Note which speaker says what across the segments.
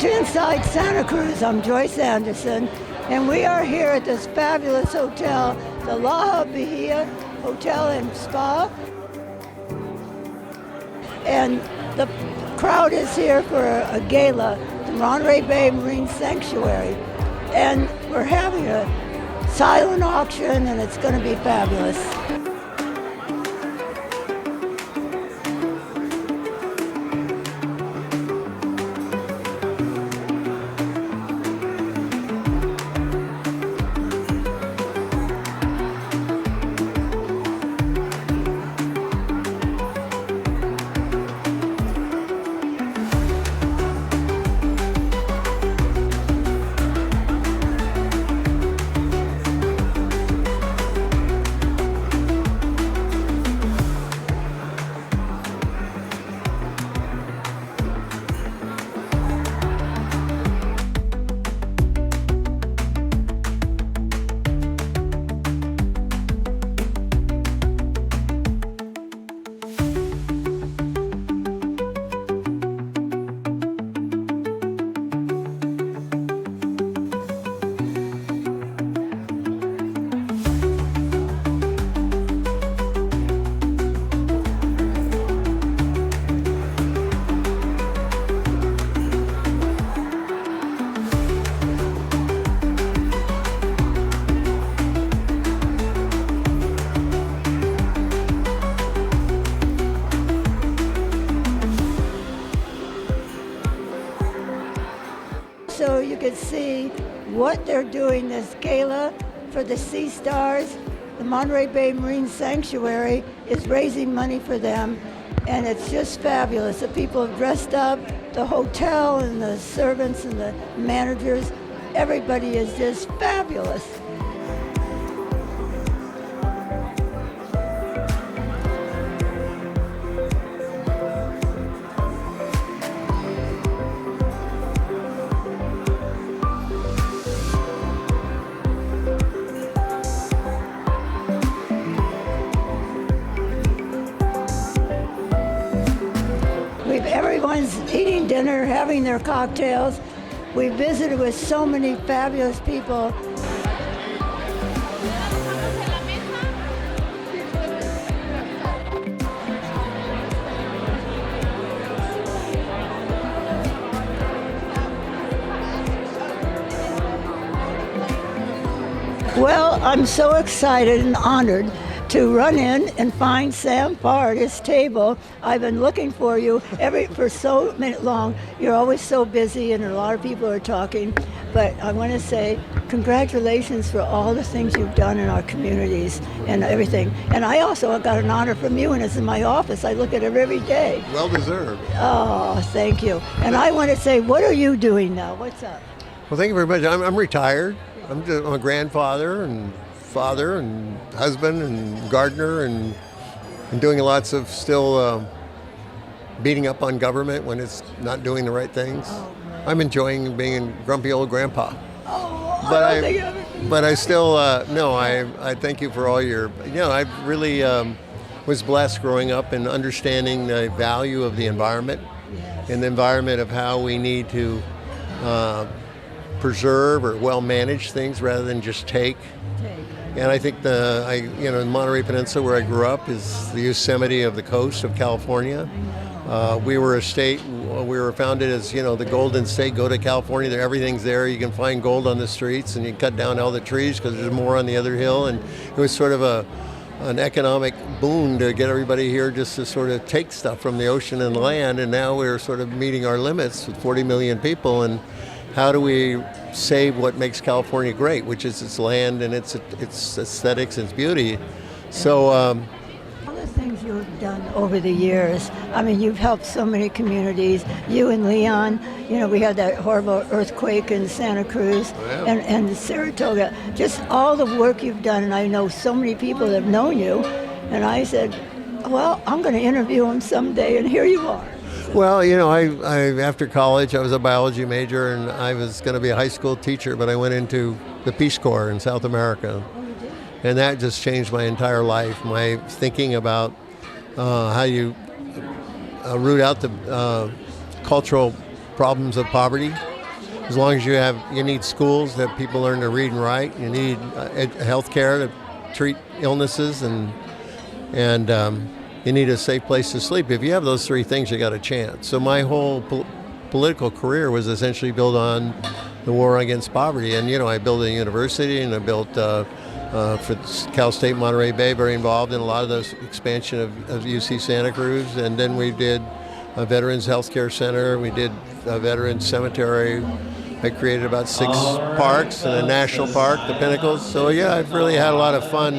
Speaker 1: to Inside Santa Cruz. I'm Joyce Anderson, and we are here at this fabulous hotel, the Bahia Hotel and Spa. And the crowd is here for a gala, the Monterey Bay Marine Sanctuary. And we're having a silent auction, and it's going to be fabulous. So you can see what they're doing, this gala for the Sea Stars. The Monterey Bay Marine Sanctuary is raising money for them, and it's just fabulous. The people have dressed up, the hotel and the servants and the managers, everybody is just fabulous. Everyone's eating dinner, having their cocktails. We visited with so many fabulous people. Well, I'm so excited and honored to run in and find Sam Parr at his table. I've been looking for you for so long. You're always so busy, and a lot of people are talking. But I want to say congratulations for all the things you've done in our communities and everything. And I also got an honor from you, and it's in my office. I look at it every day.
Speaker 2: Well deserved.
Speaker 1: Oh, thank you. And I want to say, what are you doing now? What's up?
Speaker 2: Well, thank you very much. I'm retired. I'm a grandfather and father and husband and gardener and doing lots of still beating up on government when it's not doing the right things. I'm enjoying being a grumpy old grandpa. But I still I thank you for all your, I really was blessed growing up and understanding the value of the environment.
Speaker 1: Yes.
Speaker 2: And the environment of how we need to preserve or well manage things rather than just take. And I think the Monterey Peninsula, where I grew up, is the Yosemite of the coast of California. We were a state. We were founded as the Golden State. Go to California, there everything's there. You can find gold on the streets, and you cut down all the trees because there's more on the other hill. And it was sort of an economic boon to get everybody here just to sort of take stuff from the ocean and land. And now we're sort of meeting our limits with 40 million people. And how do we save what makes California great, which is its land and its aesthetics and its beauty? So
Speaker 1: all the things you've done over the years, I mean, you've helped so many communities. You and Leon, we had that horrible earthquake in Santa Cruz and Saratoga. Just all the work you've done, and I know so many people that have known you. And I said, well, I'm going to interview him someday, and here you are.
Speaker 2: Well, I after college, I was a biology major, and I was going to be a high school teacher, but I went into the Peace Corps in South America.
Speaker 1: Oh, you did?
Speaker 2: And that just changed my entire life, my thinking about how you root out the cultural problems of poverty as long as you need schools that people learn to read and write. You need health care to treat illnesses, and you need a safe place to sleep. If you have those three things, you got a chance. So my whole political career was essentially built on the war against poverty. And I built a university, and I built for Cal State Monterey Bay, very involved in a lot of those expansion of UC Santa Cruz. And then we did a Veterans Healthcare Center. We did a Veterans Cemetery. I created about 6 parks and a national park, the Pinnacles. So yeah, I've really had a lot of fun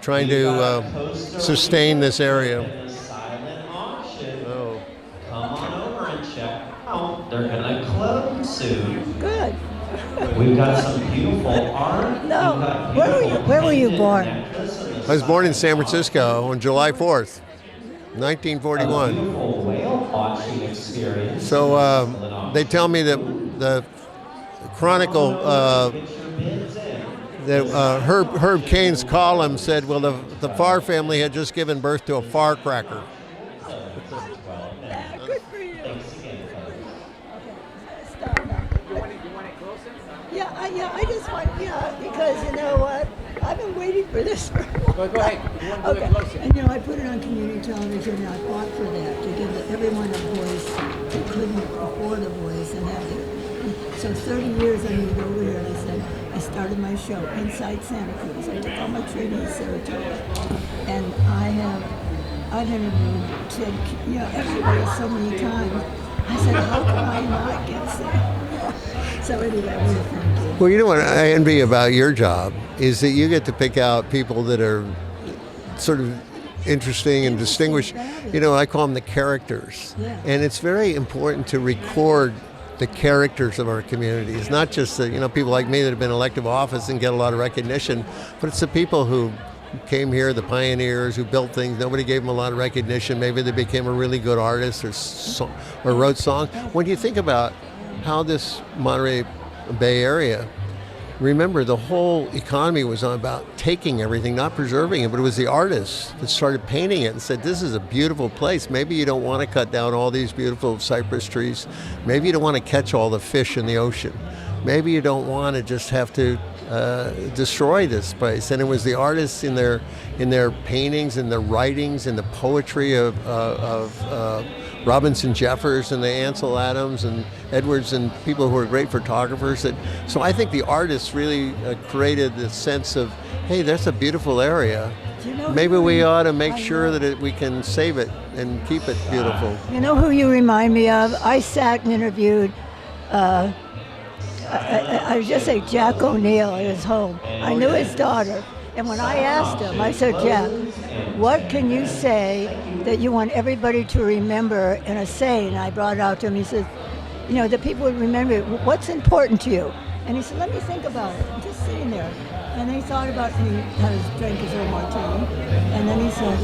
Speaker 2: trying to sustain this area. Oh.
Speaker 3: Come on over and check out. They're gonna close soon.
Speaker 1: Good.
Speaker 3: We've got some beautiful art.
Speaker 1: No, where were you born?
Speaker 2: I was born in San Francisco on July 4th, 1941.
Speaker 3: Beautiful whale watching experience.
Speaker 2: So they tell me that the Chronicle, that Herb Cain's column said, well, the Farr family had just given birth to a firecracker.
Speaker 1: Good for you. Yeah, I just want, because you know what? I've been waiting for this for a while.
Speaker 4: Go ahead.
Speaker 1: Okay. And I put it on community television, and I fought for that, to give everyone a voice who couldn't afford a voice and have it. So 30 years I moved over here, and I said, I started my show inside Santa Cruz. I took all my training in Saratoga. And I've interviewed Ted, everybody so many times. I said, how can I not get there? So anyway, I want to thank you.
Speaker 2: Well, what I envy about your job is that you get to pick out people that are sort of interesting and distinguished. I call them the characters.
Speaker 1: Yeah.
Speaker 2: And it's very important to record the characters of our communities, not just the, people like me that have been elected to office and get a lot of recognition, but it's the people who came here, the pioneers who built things. Nobody gave them a lot of recognition. Maybe they became a really good artist or wrote songs. When you think about how this Monterey Bay area, remember the whole economy was about taking everything, not preserving it, but it was the artists that started painting it and said, this is a beautiful place. Maybe you don't want to cut down all these beautiful cypress trees. Maybe you don't want to catch all the fish in the ocean. Maybe you don't want to just have to destroy this place. And it was the artists in their paintings and their writings and the poetry of Robinson Jeffers and the Ansel Adams and Edwards and people who were great photographers. So I think the artists really created this sense of, hey, that's a beautiful area. Maybe we ought to make sure that we can save it and keep it beautiful.
Speaker 1: You know who you remind me of? I sat and interviewed, I would just say Jack O'Neill at his home. I knew his daughter. And when I asked him, I said, Jack, what can you say that you want everybody to remember in a saying? And I brought it out to him. He said, that people would remember, what's important to you? And he said, let me think about it. I'm just sitting there. And he thought about it, and he drank his own martini. And then he said,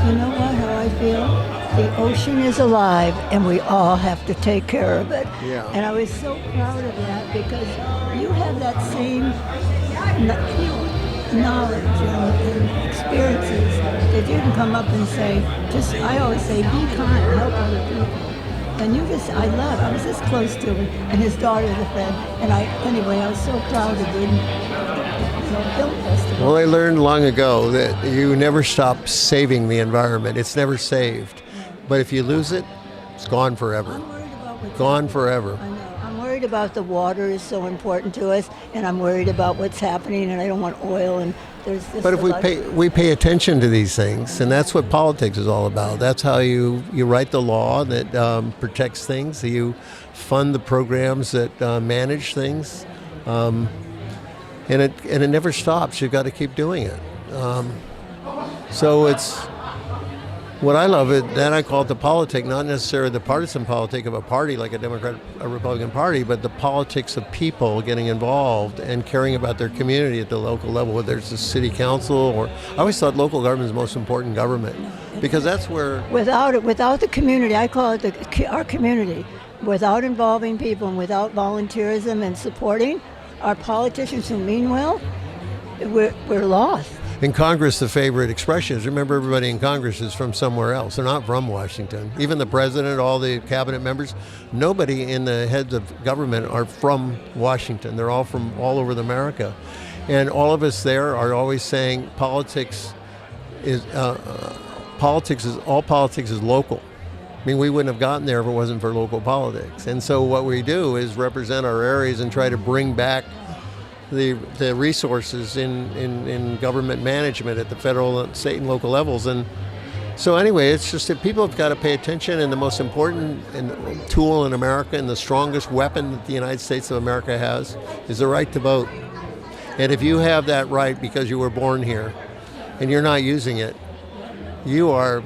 Speaker 1: you know what, how I feel? The ocean is alive, and we all have to take care of it.
Speaker 2: Yeah.
Speaker 1: And I was so proud of that, because you have that same knowledge and experiences that you can come up and say, I always say, be kind, help other people. And I was this close to him, and his daughter's a friend, and I was so proud of him. Film festival.
Speaker 2: Well, I learned long ago that you never stop saving the environment. It's never saved. But if you lose it, it's gone forever.
Speaker 1: I'm worried about what's
Speaker 2: Gone forever.
Speaker 1: I know. I'm worried about the water is so important to us, and I'm worried about what's happening, and I don't want oil, and there's just
Speaker 2: But if we pay attention to these things, and that's what politics is all about. That's how you write the law that protects things. You fund the programs that manage things, and it never stops. You've got to keep doing it. So it's what I love it. That I call it the politic, not necessarily the partisan politic of a party like a Democrat or Republican Party, but the politics of people getting involved and caring about their community at the local level, whether it's the city council or I always thought local government is the most important government because that's where
Speaker 1: without the community, I call it our community. Without involving people and without volunteerism and supporting our politicians who mean well, we're lost.
Speaker 2: In Congress, the favorite expression is, remember, everybody in Congress is from somewhere else. They're not from Washington. Even the president, all the cabinet members, nobody in the heads of government are from Washington. They're all from all over America. And all of us there are always saying politics is local. I mean, we wouldn't have gotten there if it wasn't for local politics. And so what we do is represent our areas and try to bring back the resources in government management at the federal, state, and local levels. And so anyway, it's just that people have got to pay attention, and the most important tool in America and the strongest weapon that the United States of America has is the right to vote. And if you have that right because you were born here and you're not using it, you are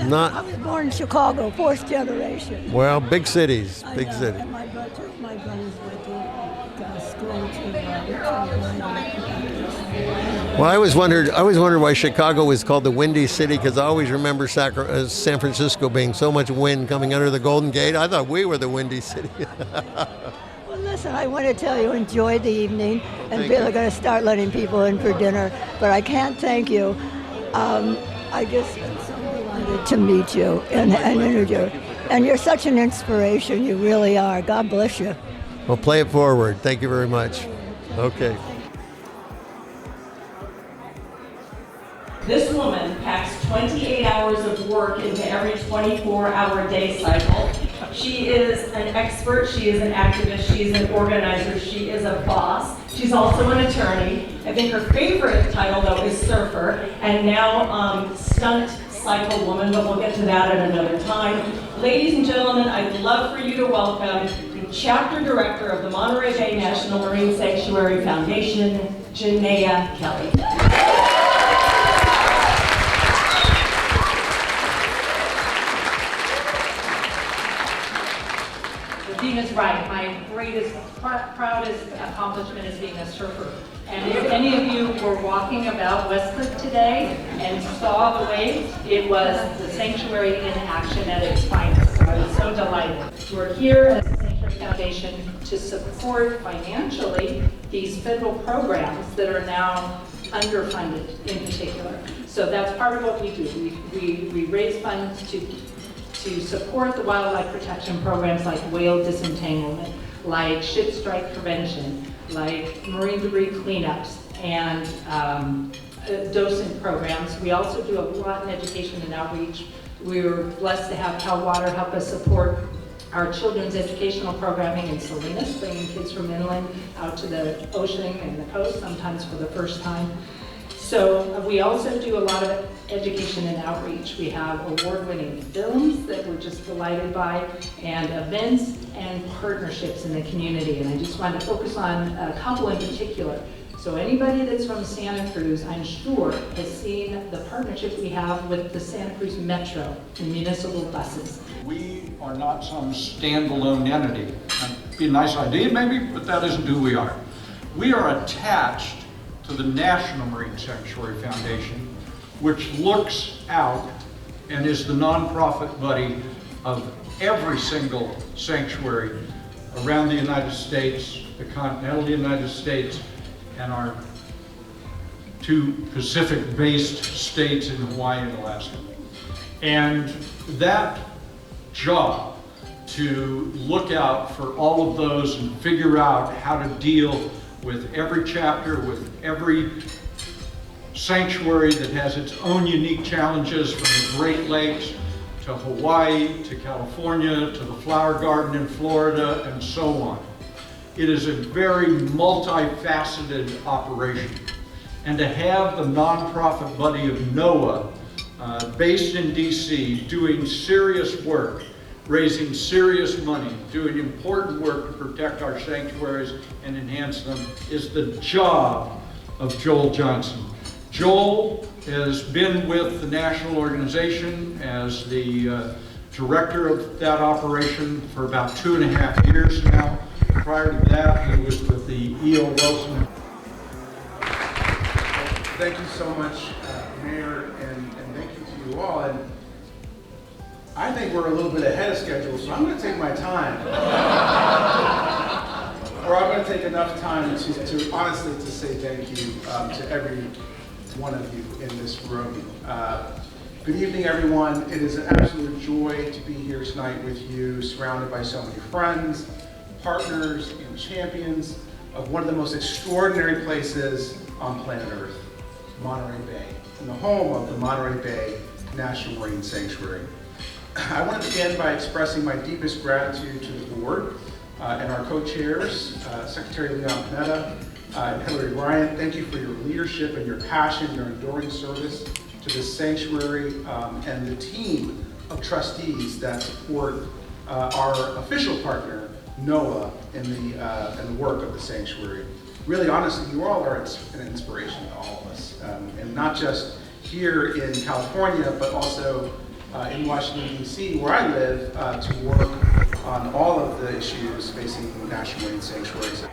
Speaker 2: not.
Speaker 1: I was born in Chicago, fourth generation.
Speaker 2: Well, big cities, big cities.
Speaker 1: And my brothers went to school
Speaker 2: Well, I always wondered why Chicago was called the Windy City, because I always remember San Francisco being so much wind coming under the Golden Gate. I thought we were the Windy City.
Speaker 1: Well, listen, I want to tell you, enjoy the evening, and we're going to start letting people in for dinner, but I can't thank you. I just am so delighted to meet you and interview you. And you're such an inspiration, you really are. God bless you.
Speaker 2: Well, play it forward. Thank you very much. Okay.
Speaker 4: This woman packs 28 hours of work into every 24-hour day cycle. She is an expert, she is an activist, she is an organizer, she is a boss. She's also an attorney. I think her favorite title, though, is surfer, and now stunt cycle woman, but we'll get to that at another time. Ladies and gentlemen, I'd love for you to welcome the chapter director of the Monterey Bay National Marine Sanctuary Foundation, Janaea Kelly.
Speaker 5: Dina's right. My greatest, proudest accomplishment is being a surfer. And if any of you were walking about Westcliff today and saw the waves, it was the sanctuary in action at its finest. So I was so delighted. We're here as the Sanctuary Foundation to support financially these federal programs that are now underfunded in particular. So that's part of what we do. We raise funds to support the wildlife protection programs like whale disentanglement, like ship strike prevention, like marine debris cleanups, and docent programs. We also do a lot in education and outreach. We were blessed to have Cal Water help us support our children's educational programming in Salinas, bringing kids from inland out to the ocean and the coast, sometimes for the first time. So we also do a lot of education and outreach. We have award-winning films that we're just delighted by, and events and partnerships in the community. And I just want to focus on a couple in particular. So anybody that's from Santa Cruz, I'm sure, has seen the partnership we have with the Santa Cruz Metro and municipal buses.
Speaker 6: We are not some standalone entity. It'd be a nice idea maybe, but that isn't who we are. We are attached to the National Marine Sanctuary Foundation, which looks out and is the nonprofit buddy of every single sanctuary around the United States, the continental United States, and our two Pacific-based states in Hawaii and Alaska. And that job to look out for all of those and figure out how to deal with every chapter, with every sanctuary that has its own unique challenges, from the Great Lakes to Hawaii to California to the Flower Garden in Florida and so on. It is a very multifaceted operation. And to have the nonprofit buddy of NOAA, based in DC, doing serious work, raising serious money, doing important work to protect our sanctuaries and enhance them, is the job of Joel Johnson. Joel has been with the national organization as the director of that operation for about 2.5 years now. Prior to that, he was with the E.O. Wilson.
Speaker 7: Thank you so much, Mayor, and thank you to you all. And I think we're a little bit ahead of schedule, so I'm going to take my time. Or I'm going to take enough time to honestly to say thank you to every one of you in this room. Good evening, everyone. It is an absolute joy to be here tonight with you, surrounded by so many friends, partners, and champions of one of the most extraordinary places on planet Earth, Monterey Bay, and the home of the Monterey Bay National Marine Sanctuary. I want to begin by expressing my deepest gratitude to the board and our co-chairs, Secretary Leon Panetta and Hillary Bryant. Thank you for your leadership and your passion, your enduring service to this sanctuary, and the team of trustees that support our official partner, NOAA, in the work of the sanctuary. Really, honestly, you all are an inspiration to all of us, and not just here in California, but also in Washington, D.C., where I live, to work on all of the issues facing national marine sanctuaries.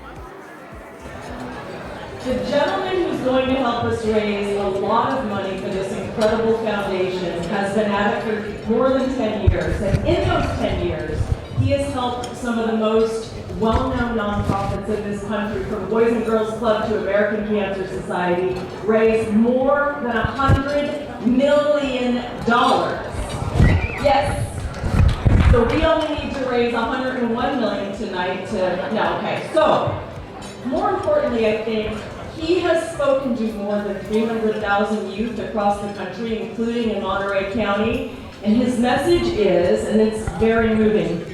Speaker 4: The gentleman who's going to help us raise a lot of money for this incredible foundation has been at it for more than 10 years. And in those 10 years, he has helped some of the most well-known nonprofits in this country, from Boys and Girls Club to American Cancer Society, raise more than $100 million. Yes. So we only need to raise $101 million tonight So, more importantly, I think he has spoken to more than 300,000 youth across the country, including in Monterey County, and his message is, and it's very moving,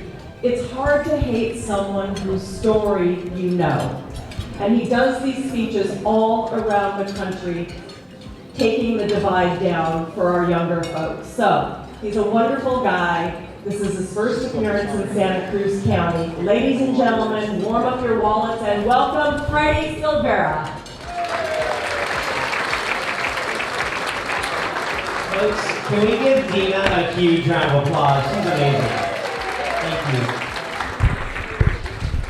Speaker 4: it's hard to hate someone whose story you know. And he does these speeches all around the country, taking the divide down for our younger folks. So, he's a wonderful guy. This is his first appearance in Santa Cruz County. Ladies and gentlemen, warm up your wallets and welcome Freddie Silvera.
Speaker 3: Folks, can we give Dina a huge round of applause? She's amazing. Thank you.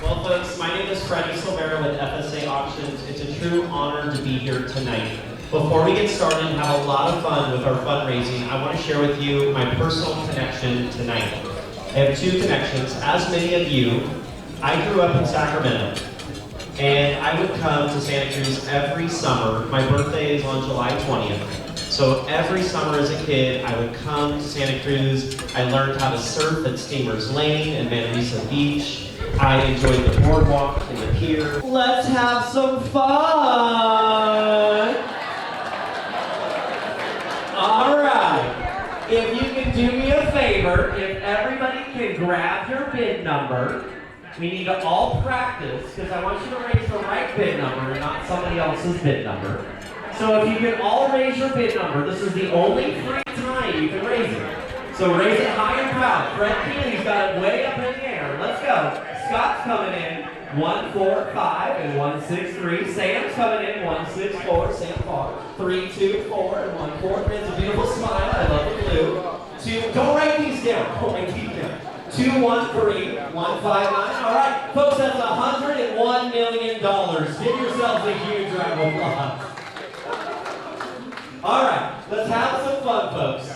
Speaker 3: Well, folks, my name is Freddie Silvera with FSA Auctions. It's a true honor to be here tonight. Before we get started and have a lot of fun with our fundraising, I want to share with you my personal connection tonight. I have two connections. As many of you, I grew up in Sacramento, and I would come to Santa Cruz every summer. My birthday is on July 20th. So every summer as a kid, I would come to Santa Cruz. I learned how to surf at Steamers Lane and Mbnmsf Beach. I enjoyed the boardwalk and the pier. Let's have some fun! All right, if you can do me a favor, if everybody can grab your bid number, we need to all practice, because I want you to raise the right bid number and not somebody else's bid number. So if you can all raise your bid number, this is the only free time you can raise it. So raise it high and proud. Fred Keeley's got it way up in the air. Let's go. Scott's coming in, 145 and 163. Sam's coming in, 164. Sam Farr, 324 and 1/4. It's a beautiful smile. I love the blue. Don't write these down. Don't write these down. 213 159. All right, folks, that's $101 million. Give yourselves a huge round of applause. All right, let's have some fun, folks.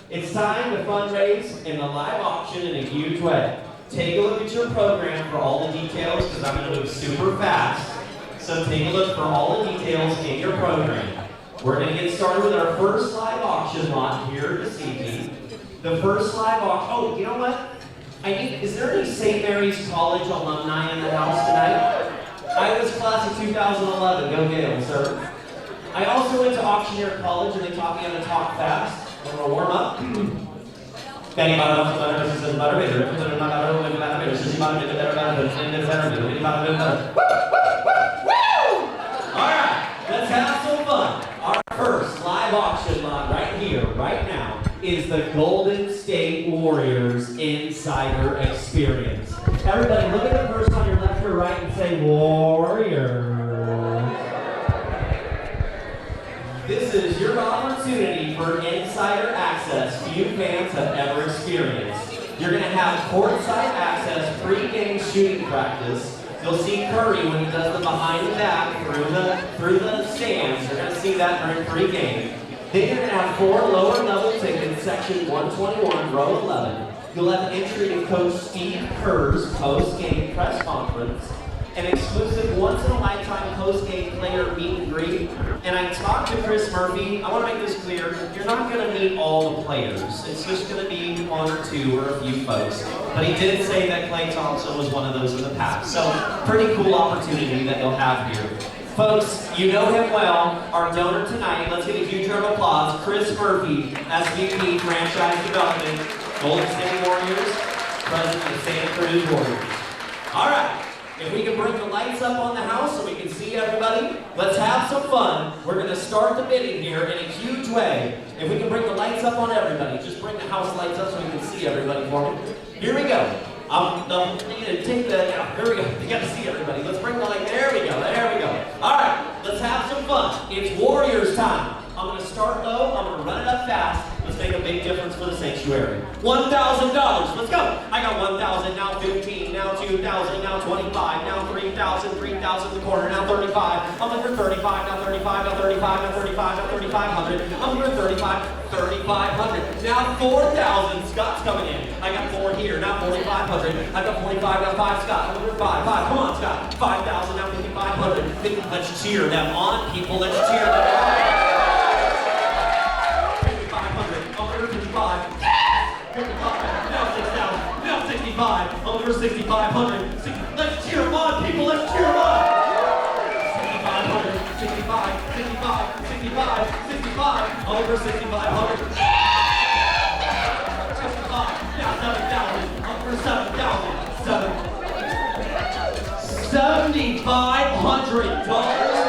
Speaker 3: It's time to fundraise in the live auction in a huge way. Take a look at your program for all the details, because I'm going to move super fast. So take a look for all the details in your program. We're going to get started with our first live auction lot here this evening. The first live auction. Oh, you know what? Is there any St. Mary's College alumni in the house tonight? I was class of 2011. Go Gala, sir. I also went to Auctioneer College, and they taught me how to talk fast. I'm going to warm up. Alright, let's have some fun. Our first live auction lot right here, right now, is the Golden State Warriors Insider Experience. Everybody, look at the person on your left or right and say, Warriors. This is your opportunity for insider access few fans have ever experienced. You're going to have courtside access, pre-game shooting practice. You'll see Curry when he does the behind the back through the stands. You're going to see that during pre-game. Then you're going to have 4 lower level tickets, section 121, row 11. You'll have entry to Coach Steve Kerr's post-game press conference. an exclusive once-in-a-lifetime post-game player meet and greet. And I talked to Chris Murphy. I want to make this clear. You're not going to meet all the players. It's just going to be one or two or a few folks. But he did say that Klay Thompson was one of those in the past. So pretty cool opportunity that you'll have here. Folks, you know him well. Our donor tonight, let's give a huge round of applause. Chris Murphy, SVP, Franchise Development, Golden State Warriors, President of Santa Cruz Warriors. All right. If we can bring the lights up on the house so we can see everybody, let's have some fun. We're going to start the bidding here in a huge way. If we can bring the lights up on everybody, just bring the house lights up so we can see everybody for me. Here we go. Take the, here we go. You got to see everybody. Let's bring the light. There we go. There we go. All right, let's have some fun. It's Warriors time. I'm going to start low. I'm going to run it up fast. Let's make a big difference for the sanctuary. $1,000. Let's go. I got 1,000, now 15, now 2,000, now 25, now 3,000, 3,000 in the corner, now 35. I'm looking for 35, now 35, now 35, now 35, now 3,500. I'm looking for 35, 3,500. Now 4,000. Scott's coming in. I got 4 here, now 4,500. I got 45, now 5 Scott. I'm looking for 5. Come on, Scott. 5,000, now 5,500. Let's cheer them on, people. Let's cheer them on. 55, now 6,000, now 65, over 6,500. Let's cheer them on, people, let's cheer them on. 6,500, 65, 65, 65, 65, over 6,500. 65, now 7,000, over 7,000, $7,500.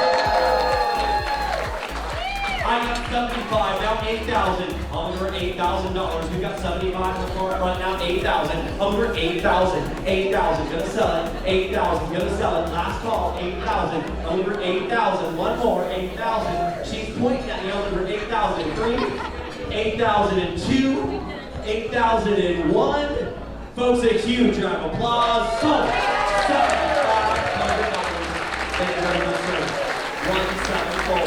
Speaker 3: I got 75, now 8,000. Over $8,000. We got 75 in the front, now 8,000. Over 8,000. 8,000. Gonna sell it. 8,000. Gonna sell it. Last call. 8,000. Over 8,000. One more. 8,000. She's pointing at me. Over 8,003. 8,002. 8,001. Folks, a huge round of applause. So, $7,500. Thank you very much, sir. 174.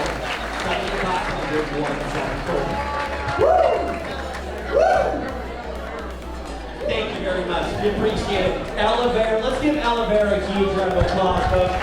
Speaker 3: 7,500. Thank you very much. We appreciate it. Elevera, let's give Elevera a huge round of applause, folks.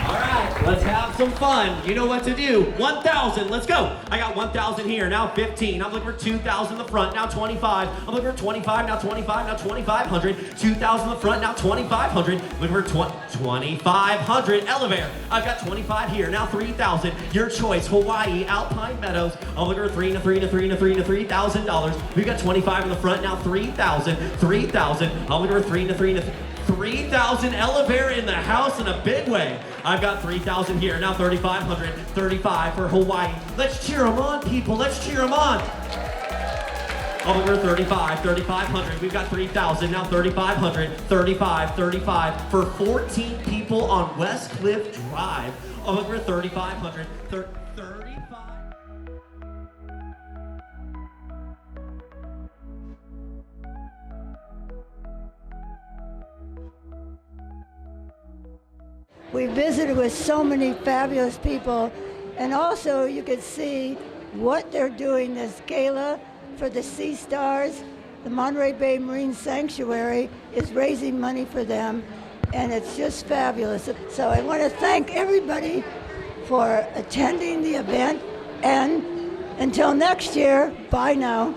Speaker 3: All right, let's have some fun. You know what to do. 1,000, let's go. I got 1,000 here, now 15. I'm looking for 2,000 in the front, now 25. I'm looking for 25, now 25, now 2,500. 2,000 in the front, now 2,500. Looking for 2,500. Elevera, I've got 25 here, now 3,000. Your choice, Hawaii, Alpine Meadows. I'm looking for $3,000. We got 25 in the front, now 3,000. 3,000. I'm looking for 3,000. Elevera in the house in a big way. I've got 3,000 here, now 3,500. 35 for Hawaii. Let's cheer them on, people. Let's cheer them on. Over 35, 3,500. We've got 3,000, now 3,500. 35 for 14 people on West Cliff Drive. Over 3,500. 35.
Speaker 1: We visited with so many fabulous people, and also you could see what they're doing. This gala for the Sea Stars, the Monterey Bay Marine Sanctuary is raising money for them, and it's just fabulous. So I want to thank everybody for attending the event, and until next year, bye now.